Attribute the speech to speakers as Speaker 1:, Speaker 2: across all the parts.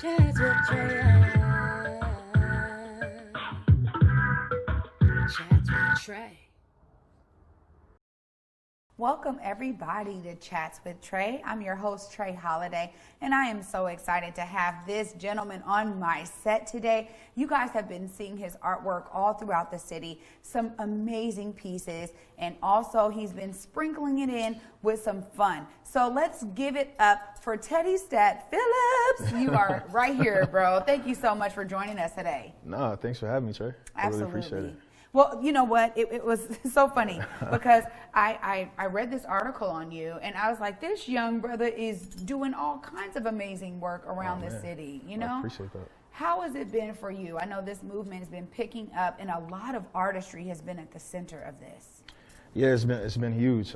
Speaker 1: Chats with Trae. Chats with Trae.
Speaker 2: Welcome everybody to Chats with Trae. I'm your host, Trae Holiday, and I am so excited to have this gentleman on my set today. You guys have been seeing his artwork all throughout the city, some amazing pieces, and also he's been sprinkling it in with some fun. So let's give it up for Teddy Phillips. You are right here, bro. Thank you so much for joining us today.
Speaker 3: No, thanks for having me, Trae. I really appreciate it.
Speaker 2: Well, you know what? It was so funny because I read this article on you and I was like, this young brother is doing all kinds of amazing work around the city, you know?
Speaker 3: I appreciate that.
Speaker 2: How has it been for you? I know this movement has been picking up and a lot of artistry has been at the center of this.
Speaker 3: Yeah, it's been huge.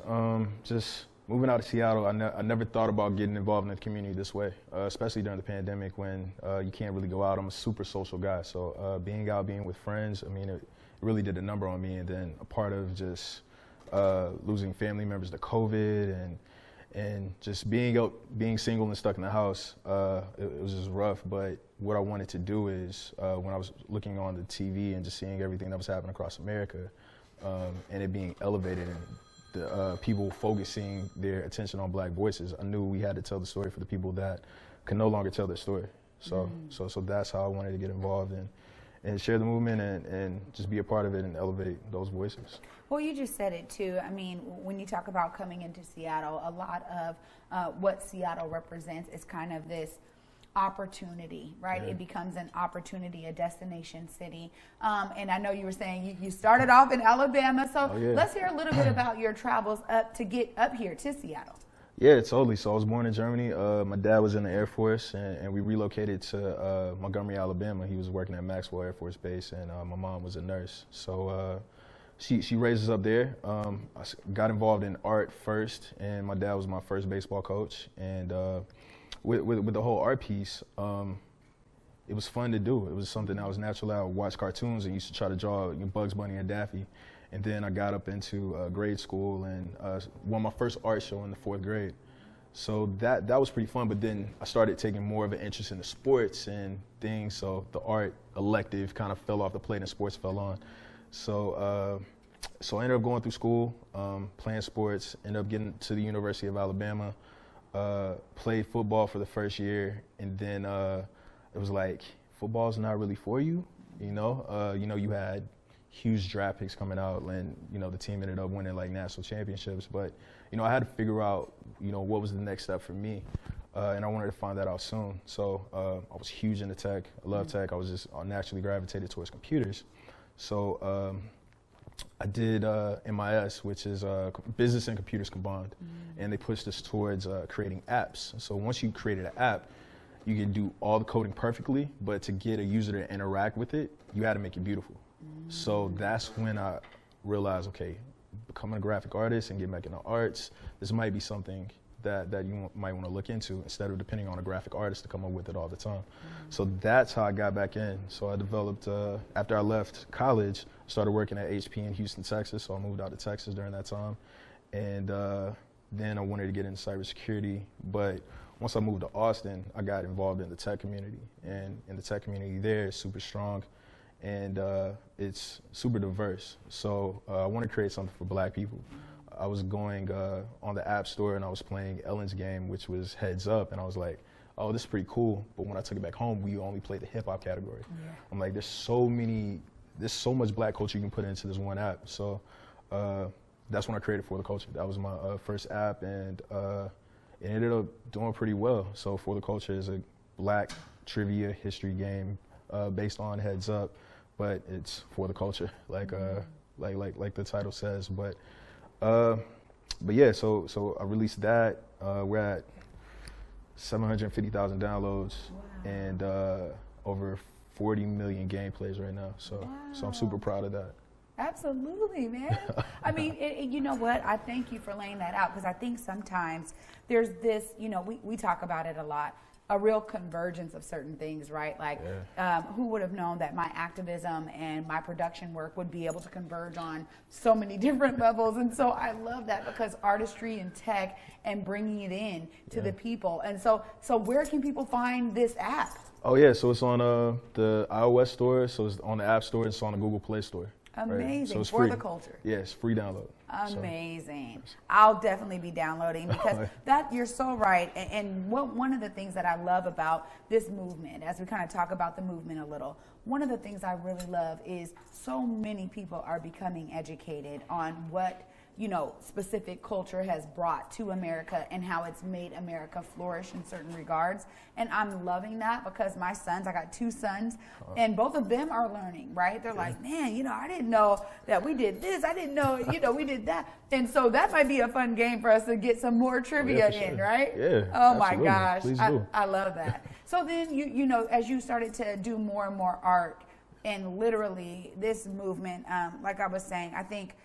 Speaker 3: Just moving out of Seattle, I never thought about getting involved in the community this way, especially during the pandemic when you can't really go out. I'm a super social guy, so being out, being with friends, I mean, it really did a number on me. And then a part of just losing family members to COVID and just being single and stuck in the house, it was just rough. But what I wanted to do is when I was looking on the TV and just seeing everything that was happening across America and it being elevated and the people focusing their attention on Black voices, I knew we had to tell the story for the people that could no longer tell their story. So that's how I wanted to get involved and share the movement and just be a part of it and elevate those voices.
Speaker 2: Well, you just said it too. I mean, when you talk about coming into Seattle, a lot of what Seattle represents is kind of this opportunity, right?
Speaker 3: Yeah.
Speaker 2: It becomes an opportunity, a destination city. And I know you were saying you started off in Alabama. So let's hear a little bit about your travels up to get up here to Seattle.
Speaker 3: Yeah, totally. So I was born in Germany. My dad was in the Air Force, and we relocated to Montgomery, Alabama. He was working at Maxwell Air Force Base, and my mom was a nurse. So she raised us up there. I got involved in art first, and my dad was my first baseball coach. And with the whole art piece, it was fun to do. It was something that was natural. I would watch cartoons and used to try to draw Bugs Bunny and Daffy. And then I got up into grade school and won my first art show in the 4th grade. So that was pretty fun, but then I started taking more of an interest in the sports and things, so the art elective kind of fell off the plate and sports fell on. So I ended up going through school, playing sports, ended up getting to the University of Alabama, played football for the first year, and then it was like, football's not really for you, you know? You had huge draft picks coming out, and the team ended up winning like national championships. But I had to figure out what was the next step for me, and I wanted to find that out soon. So I was huge into tech. I love tech. I was just naturally gravitated towards computers. So I did MIS, which is business and computers combined, and they pushed us towards creating apps. So once you created an app, you can do all the coding perfectly, but to get a user to interact with it, you had to make it beautiful. So that's when I realized, okay, becoming a graphic artist and getting back into arts, this might be something that you might want to look into instead of depending on a graphic artist to come up with it all the time. So that's how I got back in. So I developed, after I left college, started working at HP in Houston, Texas. So I moved out to Texas during that time. And then I wanted to get into cybersecurity. But once I moved to Austin, I got involved in the tech community. And in the tech community there is super strong. And it's super diverse. So I want to create something for Black people. I was going on the App Store and I was playing Ellen's game, which was Heads Up, and I was like, oh, this is pretty cool. But when I took it back home, we only played the hip hop category. Yeah. I'm like, there's so much Black culture you can put into this one app. So that's when I created For the Culture. That was my first app, and it ended up doing pretty well. So For the Culture is a Black trivia history game based on Heads Up, but it's for the culture, like the title says. But yeah, so I released that. We're at 750,000 downloads and over 40 million gameplays right now. So I'm super proud of that.
Speaker 2: Absolutely, man. I mean, you know what? I thank you for laying that out, because I think sometimes there's this, we talk about it a lot. a real convergence of certain things, right? Like, who would have known that my activism and my production work would be able to converge on so many different levels? And so I love that, because artistry and tech and bringing it in to the people. And so where can people find this app?
Speaker 3: Oh yeah, so it's on the iOS store, so it's on the App Store, it's on the Google Play Store.
Speaker 2: Amazing,
Speaker 3: right? So it's
Speaker 2: for
Speaker 3: free.
Speaker 2: the culture.
Speaker 3: Yeah, it's free download.
Speaker 2: Amazing. I'll definitely be downloading, because that, you're so right. And one of the things that I love about this movement, as we kind of talk about the movement a little, one of the things I really love is so many people are becoming educated on what, you know, specific culture has brought to America and how it's made America flourish in certain regards. And I'm loving that, because my sons, I got 2 sons, and both of them are learning, right? They're like, man, you know, I didn't know that we did this. I didn't know, you know, we did that. And so that might be a fun game for us to get some more trivia in, right?
Speaker 3: Yeah.
Speaker 2: Oh
Speaker 3: absolutely.
Speaker 2: my gosh.
Speaker 3: Please do.
Speaker 2: I love that. So then, you know, as you started to do more and more art, and literally this movement, like I was saying, I think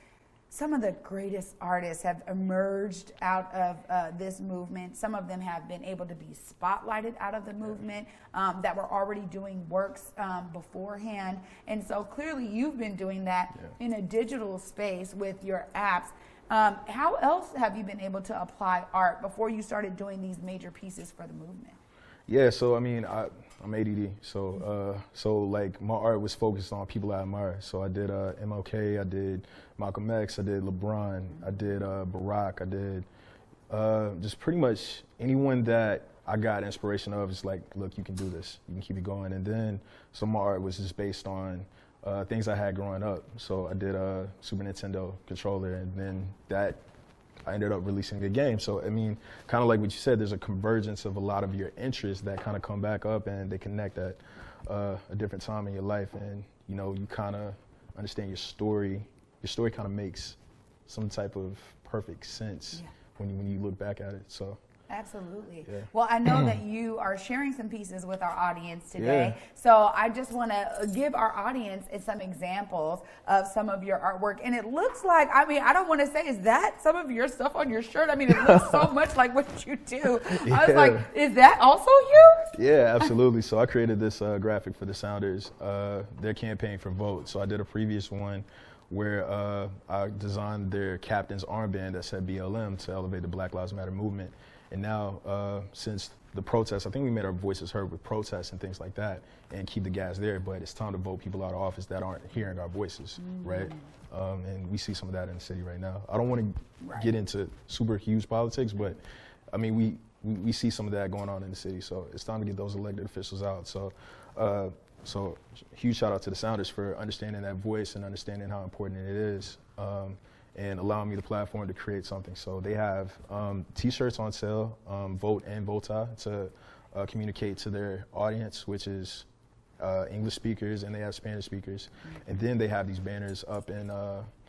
Speaker 2: some of the greatest artists have emerged out of this movement. Some of them have been able to be spotlighted out of the movement, that were already doing works beforehand. And so clearly you've been doing that in a digital space with your apps. How else have you been able to apply art before you started doing these major pieces for the movement?
Speaker 3: Yeah, so I mean, I'm ADD, so like my art was focused on people I admire. So I did MLK, I did Malcolm X, I did LeBron, I did Barack, I did just pretty much anyone that I got inspiration of. It's like, look, you can do this, you can keep it going. And then some of my art was just based on things I had growing up. So I did a Super Nintendo controller, and then that I ended up releasing a game. So, I mean, kind of like what you said, there's a convergence of a lot of your interests that kind of come back up, and they connect at a different time in your life. And, you know, you kind of understand your story. Your story kind of makes some type of perfect sense when you look back at it. So.
Speaker 2: Absolutely.
Speaker 3: Yeah.
Speaker 2: Well, I know that you are sharing some pieces with our audience today. So I just want to give our audience some examples of some of your artwork. And it looks like, I mean, I don't want to say, is that some of your stuff on your shirt? I mean, it looks so much like what you do. I was like, is that also you?
Speaker 3: Yeah, absolutely. So I created this graphic for the Sounders, their campaign for vote. So I did a previous one where I designed their captain's armband that said BLM to elevate the Black Lives Matter movement. And now, since the protests, I think we made our voices heard with protests and things like that, and keep the gas there, but it's time to vote people out of office that aren't hearing our voices, right? And we see some of that in the city right now. I don't want to get into super huge politics, but I mean, we see some of that going on in the city, so it's time to get those elected officials out. So, so huge shout out to the Sounders for understanding that voice and understanding how important it is. And allowing me the platform to create something. So they have T-shirts on sale, Vote and Vota, to communicate to their audience, which is English speakers, and they have Spanish speakers. And then they have these banners up in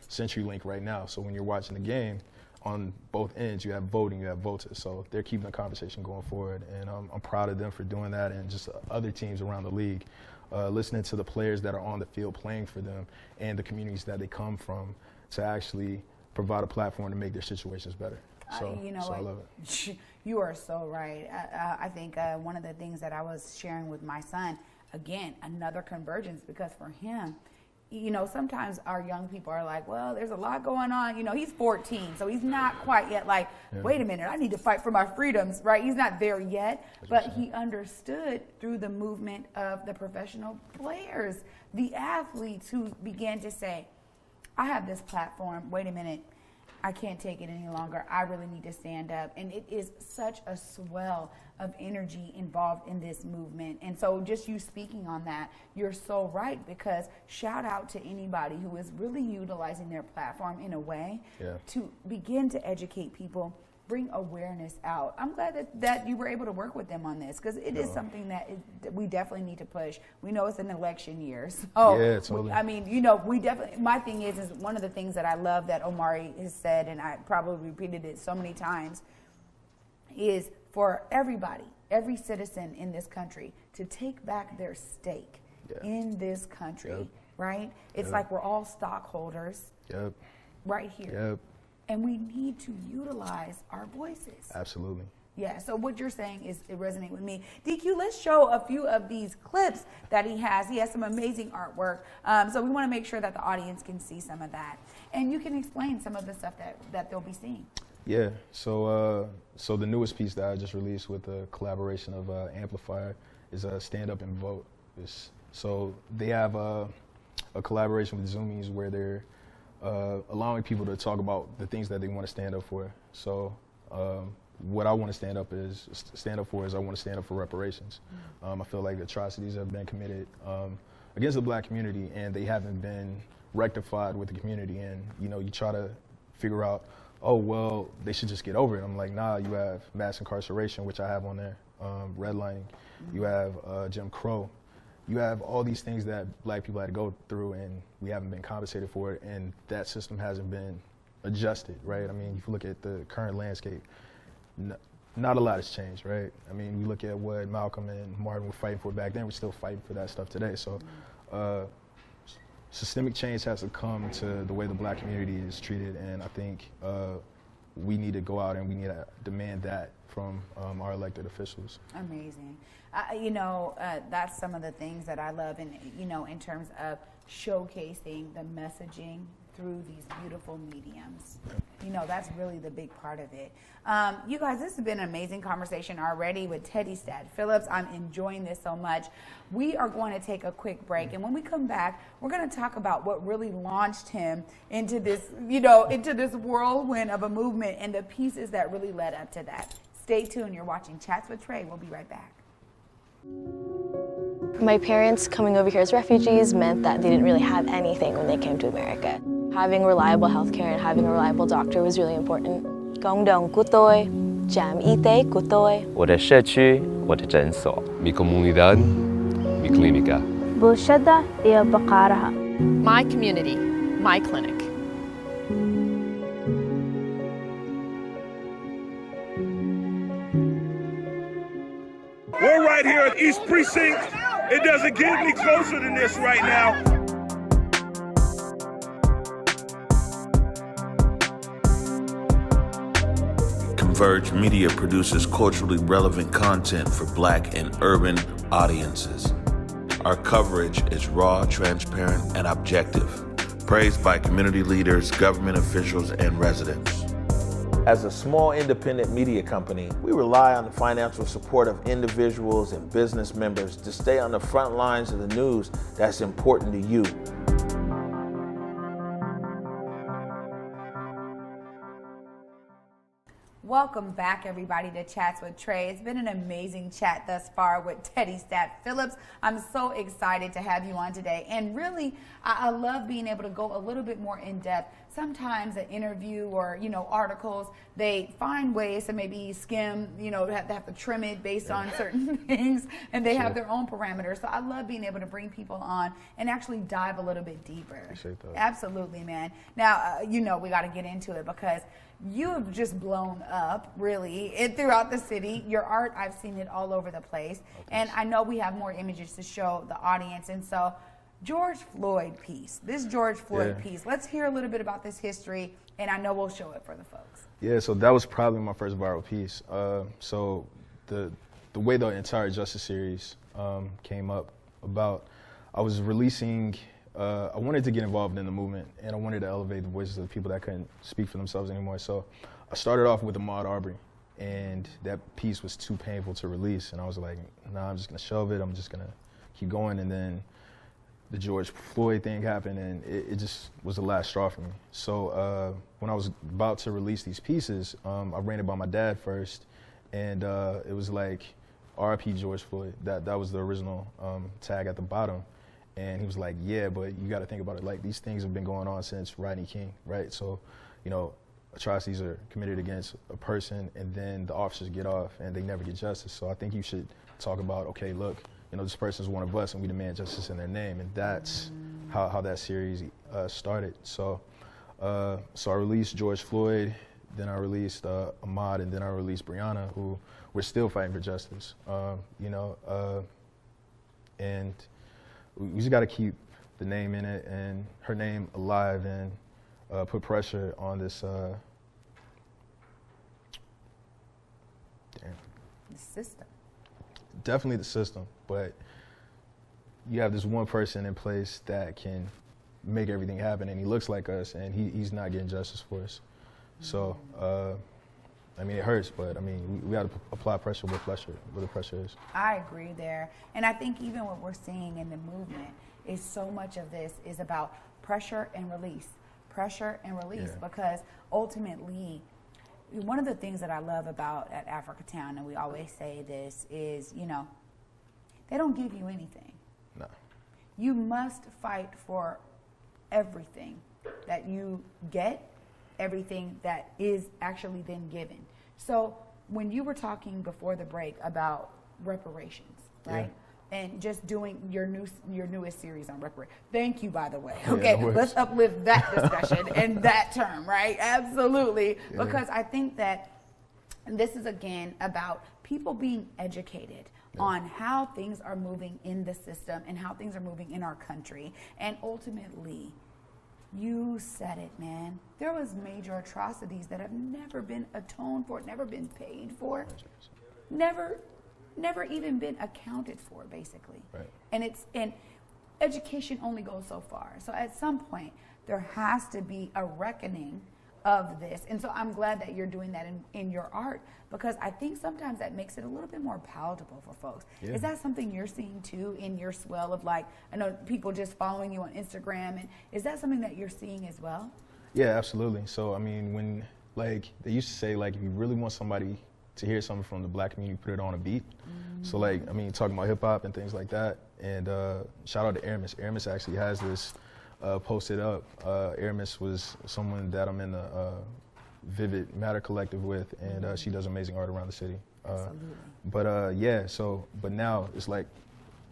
Speaker 3: CenturyLink right now. So when you're watching the game, on both ends, you have Vote and you have Vota. So they're keeping the conversation going forward. And I'm proud of them for doing that, and just other teams around the league. Listening to the players that are on the field playing for them and the communities that they come from, to actually provide a platform to make their situations better. So,
Speaker 2: you know
Speaker 3: so
Speaker 2: what?
Speaker 3: I love it.
Speaker 2: You are so right. I think one of the things that I was sharing with my son, again, another convergence, because for him, you know, sometimes our young people are like, well, there's a lot going on. You know, he's 14, so he's not quite yet like, wait a minute, I need to fight for my freedoms, right? He's not there yet, but he understood through the movement of the professional players, the athletes who began to say, I have this platform, wait a minute, I can't take it any longer. I really need to stand up. And it is such a swell of energy involved in this movement. And so just you speaking on that, you're so right, because shout out to anybody who is really utilizing their platform in a way to begin to educate people, bring awareness out. I'm glad that you were able to work with them on this, because it is something that we definitely need to push. We know it's an election year, so
Speaker 3: totally.
Speaker 2: I mean, you know, we definitely. My thing is one of the things that I love that Omari has said, and I probably repeated it so many times, is for everybody, every citizen in this country, to take back their stake in this country. Right? It's like we're all stockholders. Right here. And we need to utilize our voices.
Speaker 3: Absolutely.
Speaker 2: Yeah, so what you're saying is it resonates with me. DQ, let's show a few of these clips that he has. He has some amazing artwork. So we want to make sure that the audience can see some of that. And you can explain some of the stuff that they'll be seeing.
Speaker 3: Yeah, so the newest piece that I just released with a collaboration of Amplifier is Stand Up and Vote. So they have a collaboration with Zoomies where they're allowing people to talk about the things that they want to stand up for. So what I want to stand up for is I want to stand up for reparations. I feel like atrocities have been committed against the black community, and they haven't been rectified with the community. And you try to figure out, oh well, they should just get over it. I'm like, nah, you have mass incarceration, which I have on there, redlining. You have Jim Crow. You have all these things that black people had to go through, and we haven't been compensated for it, and that system hasn't been adjusted, right? I mean, if you look at the current landscape, not a lot has changed, right? I mean, we look at what Malcolm and Martin were fighting for back then, we're still fighting for that stuff today. So systemic change has to come to the way the black community is treated, and I think we need to go out and we need to demand that from our elected officials.
Speaker 2: Amazing. That's some of the things that I love in terms of showcasing the messaging through these beautiful mediums. That's really the big part of it. You guys, this has been an amazing conversation already with Teddy Phillips. I'm enjoying this so much. We are going to take a quick break, and when we come back, we're going to talk about what really launched him into this, into this whirlwind of a movement and the pieces that really led up to that. Stay tuned. You're watching Chats with Trae. We'll be right back.
Speaker 4: My parents coming over here as refugees meant that they didn't really have anything when they came to America. Having reliable healthcare and having a reliable doctor was really important. 共同của tôi, trạm y tế của tôi.
Speaker 5: 我的社区，我的诊所。Mi comunidad, mi clínica.
Speaker 6: بلشدة هي بقارها.
Speaker 7: My community, my clinic.
Speaker 8: We're right here at East Precinct. It doesn't get any closer than this right now.
Speaker 9: Converge Media produces culturally relevant content for Black and urban audiences. Our coverage is raw, transparent, and objective, praised by community leaders, government officials, and residents.
Speaker 10: As a small independent media company, we rely on the financial support of individuals and business members to stay on the front lines of the news that's important to you.
Speaker 2: Welcome back, everybody, to Chats with Trae. It's been an amazing chat thus far with Teddy Phillips. I'm so excited to have you on today. And really, I love being able to go a little bit more in depth. Sometimes an interview or, articles, they find ways to maybe skim, have to trim it based on certain things, and they have their own parameters. So I love being able to bring people on and actually dive a little bit deeper.
Speaker 3: Appreciate that.
Speaker 2: Absolutely, man. Now, we got to get into it because you have just blown up, really, throughout the city. Your art, I've seen it all over the place. And I know we have more images to show the audience. And so, George Floyd piece, piece, let's hear a little bit about this history, and I know we'll show it for the folks.
Speaker 3: Yeah, so that was probably my first viral piece. So the way the entire Justice series came up about, I was releasing, I wanted to get involved in the movement, and I wanted to elevate the voices of the people that couldn't speak for themselves anymore. So I started off with Ahmaud Arbery, and that piece was too painful to release. And I was like, nah, I'm just gonna shelve it. I'm just gonna keep going. And then the George Floyd thing happened, and it just was the last straw for me. So when I was about to release these pieces, I ran it by my dad first, and it was like, RIP George Floyd. That was the original tag at the bottom. And he was like, yeah, but you got to think about it. Like, these things have been going on since Rodney King, right? So, atrocities are committed against a person, and then the officers get off, and they never get justice. So I think you should talk about, okay, look, this person's one of us, and we demand justice in their name. And that's how that series started. So I released George Floyd, then I released Ahmaud, and then I released Breonna, who we're still fighting for justice, and we just got to keep the name in it and her name alive, and put pressure on this. Damn.
Speaker 2: The system.
Speaker 3: Definitely the system, but you have this one person in place that can make everything happen, and he looks like us, and he's not getting justice for us. So, I mean, it hurts, but I mean, we got to apply pressure where the pressure is.
Speaker 2: I agree there. And I think even what we're seeing in the movement is so much of this is about pressure and release, because ultimately, one of the things that I love about at Africatown, and we always say this, is, you know, they don't give you anything.
Speaker 3: No.
Speaker 2: You must fight for everything that you get, everything that is actually then given. So when you were talking before the break about reparations, right? Yeah. And just doing your newest series on reparations. Thank you, by the way. Okay,
Speaker 3: no
Speaker 2: let's uplift that discussion and that term, right? Absolutely. Yeah. Because I think that this is, again, about people being educated on how things are moving in the system and how things are moving in our country. And ultimately, you said it, man. There was major atrocities that have never been atoned for, never been paid for, never even been accounted for, basically.
Speaker 3: Right.
Speaker 2: And education only goes so far. So at some point, there has to be a reckoning of this. And so I'm glad that you're doing that in your art, because I think sometimes that makes it a little bit more palatable for folks. Yeah. Is that something you're seeing too in your swell of, like, I know people just following you on Instagram, and is that something that you're seeing as well?
Speaker 3: Yeah, absolutely. So I mean, when, like, they used to say, like, if you really want somebody to hear something from the Black community, put it on a beat. So, like, I mean, talking about hip hop and things like that. And shout out to Aramis. Aramis actually has this posted up. Aramis was someone that I'm in the Vivid Matter Collective with, and she does amazing art around the city. But yeah, so, but now it's like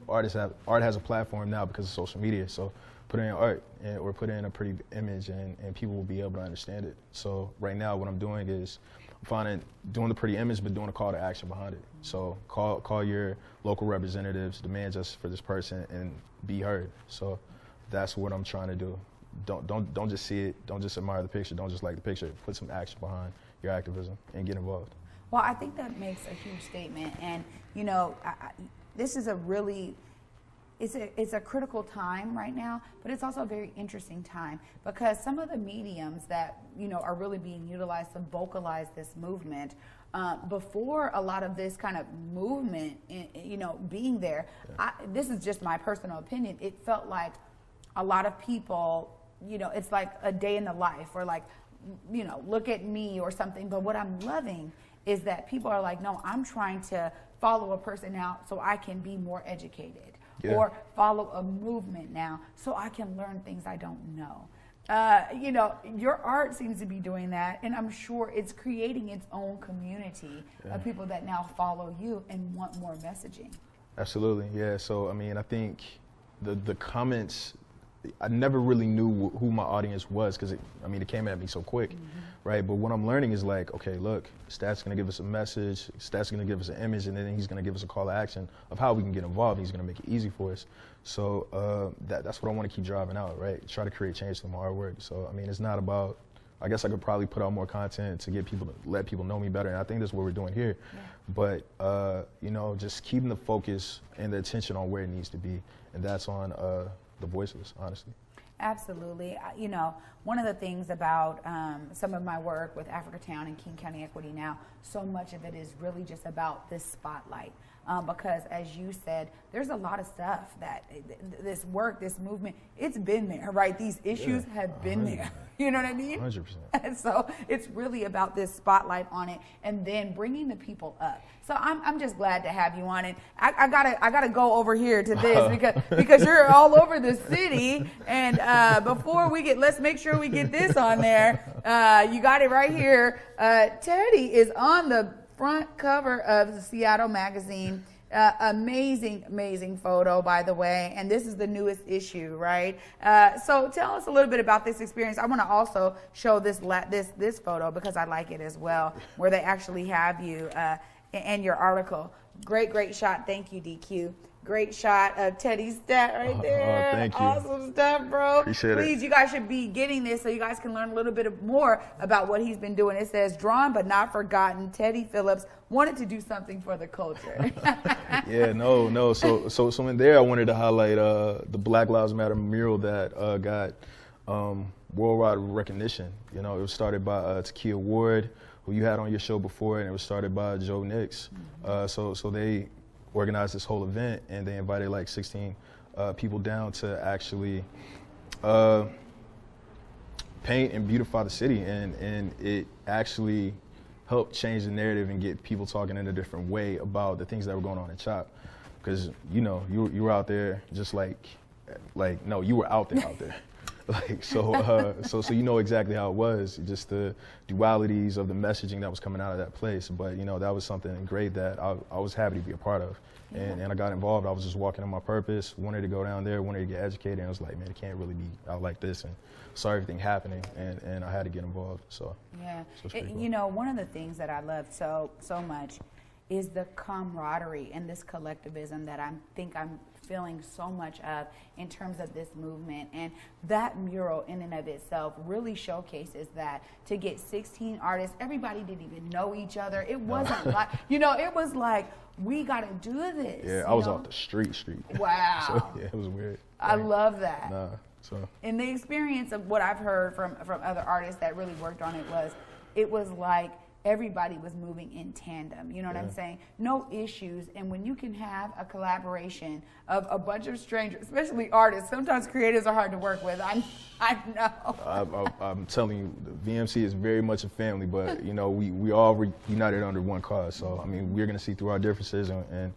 Speaker 3: art has a platform now because of social media. So put in art or put in a pretty image, and people will be able to understand it. So right now what I'm doing is doing the pretty image, but doing a call to action behind it. So call your local representatives, demand justice for this person, and be heard. So that's what I'm trying to do. Don't just see it. Don't just admire the picture. Don't just like the picture. Put some action behind your activism and get involved.
Speaker 2: Well, I think that makes a huge statement. And, you know, this is it's a critical time right now, but it's also a very interesting time, because some of the mediums that, you know, are really being utilized to vocalize this movement, before a lot of this kind of movement, you know, being there, this is just my personal opinion, it felt like a lot of people, you know, it's like a day in the life, or like, you know, look at me or something. But what I'm loving is that people are like, no, I'm trying to follow a person now so I can be more educated, or follow a movement now so I can learn things I don't know. You know, your art seems to be doing that, and I'm sure it's creating its own community of people that now follow you and want more messaging.
Speaker 3: Absolutely, yeah. So, I mean, I think the comments, I never really knew who my audience was, because it came at me so quick, right? But what I'm learning is, like, okay, look, Stat's gonna give us a message, Stat's gonna give us an image, and then he's gonna give us a call to action of how we can get involved. He's gonna make it easy for us. So that's what I want to keep driving out, right? Try to create change through my artwork. So, I mean, it's not about, I guess I could probably put out more content to get people to let people know me better, and I think that's what we're doing here. But you know, just keeping the focus and the attention on where it needs to be, and that's on the voiceless, honestly.
Speaker 2: Absolutely. You know, one of the things about some of my work with Africatown and King County Equity Now, so much of it is really just about this spotlight. Because, as you said, there's a lot of stuff that this work, this movement, it's been there, right? These issues have been there. You know what I mean?
Speaker 3: 100%.
Speaker 2: And so it's really about this spotlight on it, and then bringing the people up. So I'm just glad to have you on it. I gotta go over here to this because you're all over the city. And before we let's make sure we get this on there. You got it right here. Teddy is on the front cover of the Seattle magazine. Amazing photo, by the way, and this is the newest issue, right? So tell us a little bit about this experience. I want to also show this photo because I like it as well, where they actually have you and your article. Great shot. Thank you, DQ. Great shot of Teddy's stat right there.
Speaker 3: Thank you.
Speaker 2: Awesome stuff, bro.
Speaker 3: Appreciate it.
Speaker 2: Please, you guys should be getting this so you guys can learn a little bit more about what he's been doing. It says, drawn but not forgotten, Teddy Phillips wanted to do something for the culture.
Speaker 3: Yeah, no. So in there, I wanted to highlight the Black Lives Matter mural that got worldwide recognition. You know, it was started by Takia Ward, who you had on your show before, and it was started by Joe Nix. So they organized this whole event, and they invited like 16 people down to actually paint and beautify the city, and it actually helped change the narrative and get people talking in a different way about the things that were going on in CHOP. Because you know, you were out there just like no, you were out there. Like so you know exactly how it was, just the dualities of the messaging that was coming out of that place. But you know, that was something great that I was happy to be a part of, and I got involved. I was just walking in my purpose, wanted to go down there, wanted to get educated, and I was like, man, it can't really be out like this, and saw everything happening, and I had to get involved. So
Speaker 2: yeah,
Speaker 3: so cool.
Speaker 2: You know, one of the things that I love so much is the camaraderie and this collectivism that I'm feeling so much of in terms of this movement. And that mural in and of itself really showcases that, to get 16 artists, everybody didn't even know each other. It wasn't like, you know, it was like, we got to do this.
Speaker 3: Yeah, I was off the street.
Speaker 2: Wow.
Speaker 3: So yeah, it was weird.
Speaker 2: I love that.
Speaker 3: So.
Speaker 2: And the experience of what I've heard from other artists that really worked on it was like everybody was moving in tandem. You know what I'm saying? No issues. And when you can have a collaboration of a bunch of strangers, especially artists, sometimes creatives are hard to work with. I know.
Speaker 3: I'm telling you, the VMC is very much a family, but you know, we all united under one cause. So I mean, we're gonna see through our differences, and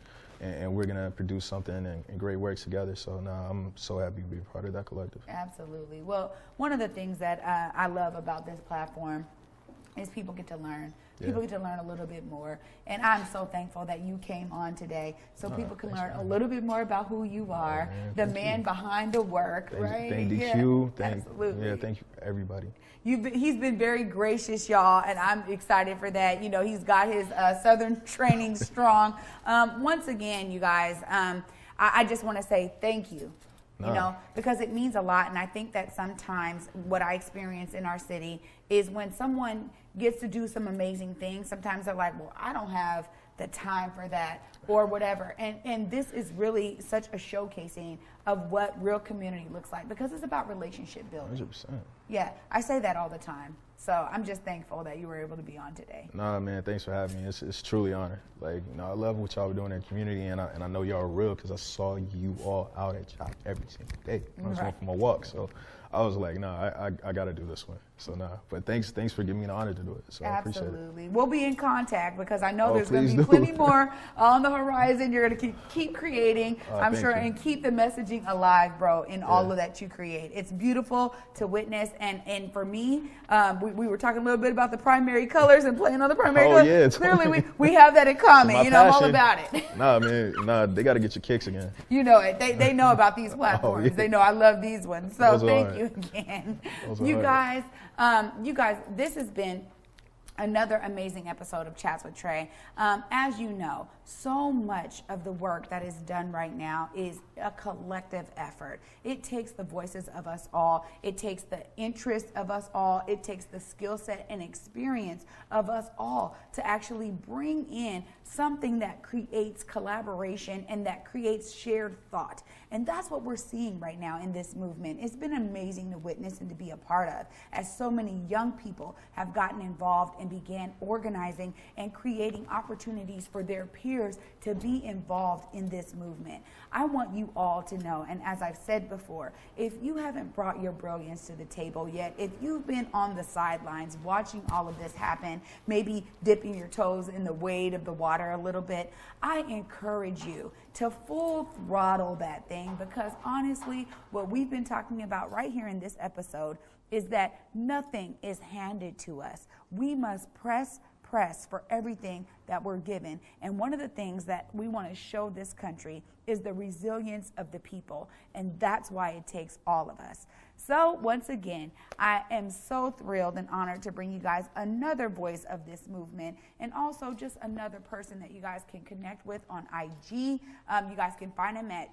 Speaker 3: we're gonna produce something and great works together. So now I'm so happy to be a part of that collective.
Speaker 2: Absolutely. Well, one of the things that I love about this platform is people get to learn. People get to learn a little bit more. And I'm so thankful that you came on today so people can learn a little bit more about who you are, the man behind the work, right?
Speaker 3: Thank DQ.
Speaker 2: Absolutely.
Speaker 3: Yeah, thank you, everybody.
Speaker 2: He's been very gracious, y'all, and I'm excited for that. You know, he's got his Southern training strong. Once again, you guys, I just want to say thank you. You know, because it means a lot. And I think that sometimes what I experience in our city is when someone gets to do some amazing things, sometimes they're like, well, I don't have the time for that or whatever. And this is really such a showcasing of what real community looks like, because it's about relationship building.
Speaker 3: 100%.
Speaker 2: Yeah, I say that all the time. So I'm just thankful that you were able to be on today.
Speaker 3: Nah, man, thanks for having me. It's truly an honor. Like, you know, I love what y'all were doing in the community, and I know y'all are real because I saw you all out at CHOP every single day. I was going for my walk, so I was like, nah, I got to do this one. So nah, but thanks for giving me the honor to do it. So I appreciate it.
Speaker 2: Absolutely. We'll be in contact because I know there's going to be plenty more on the horizon. You're going to keep creating, I'm sure, and keep the messaging alive, bro, in all of that you create. It's beautiful to witness. And for me, we were talking a little bit about the primary colors and playing on the primary colors.
Speaker 3: Yeah,
Speaker 2: clearly, we have that in common. You know, I'm all about it.
Speaker 3: Nah, man, they got to get your kicks again.
Speaker 2: You know it. They know about these platforms. They know I love these ones. So thank you again. You guys, this has been another amazing episode of Chats with Trae. As you know, so much of the work that is done right now is a collective effort. It takes the voices of us all. It takes the interest of us all. It takes the skill set and experience of us all to actually bring in something that creates collaboration and that creates shared thought. And that's what we're seeing right now in this movement. It's been amazing to witness and to be a part of, as so many young people have gotten involved and began organizing and creating opportunities for their peers to be involved in this movement. I want you all to know, and as I've said before, if you haven't brought your brilliance to the table yet, if you've been on the sidelines watching all of this happen, maybe dipping your toes in the wade of the water a little bit, I encourage you to full throttle that thing, because honestly, what we've been talking about right here in this episode is that nothing is handed to us. We must press, oppressed for everything that we're given. And one of the things that we want to show this country is the resilience of the people. And that's why it takes all of us. So once again, I am so thrilled and honored to bring you guys another voice of this movement, and also just another person that you guys can connect with on IG. You guys can find him at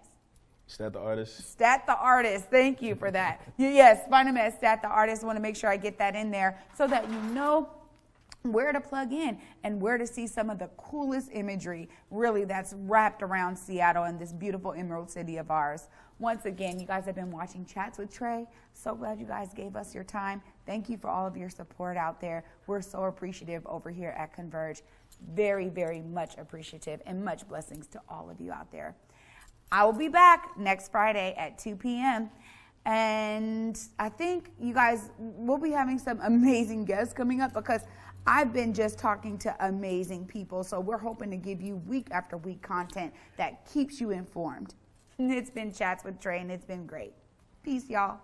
Speaker 3: Stat the Artist.
Speaker 2: Stat the Artist. Thank you for that. Yes, find him at Stat the Artist. I want to make sure I get that in there so that you know where to plug in and where to see some of the coolest imagery, really, that's wrapped around Seattle and this beautiful emerald city of ours. Once again, you guys have been watching Chats with Trae. So glad you guys gave us your time. Thank you for all of your support out there. We're so appreciative over here at Converge. Very, very much appreciative, and much blessings to all of you out there. I will be back next Friday at 2 p.m. And I think you guys will be having some amazing guests coming up, because I've been just talking to amazing people. So we're hoping to give you week after week content that keeps you informed. It's been Chats with Trae, and it's been great. Peace, y'all.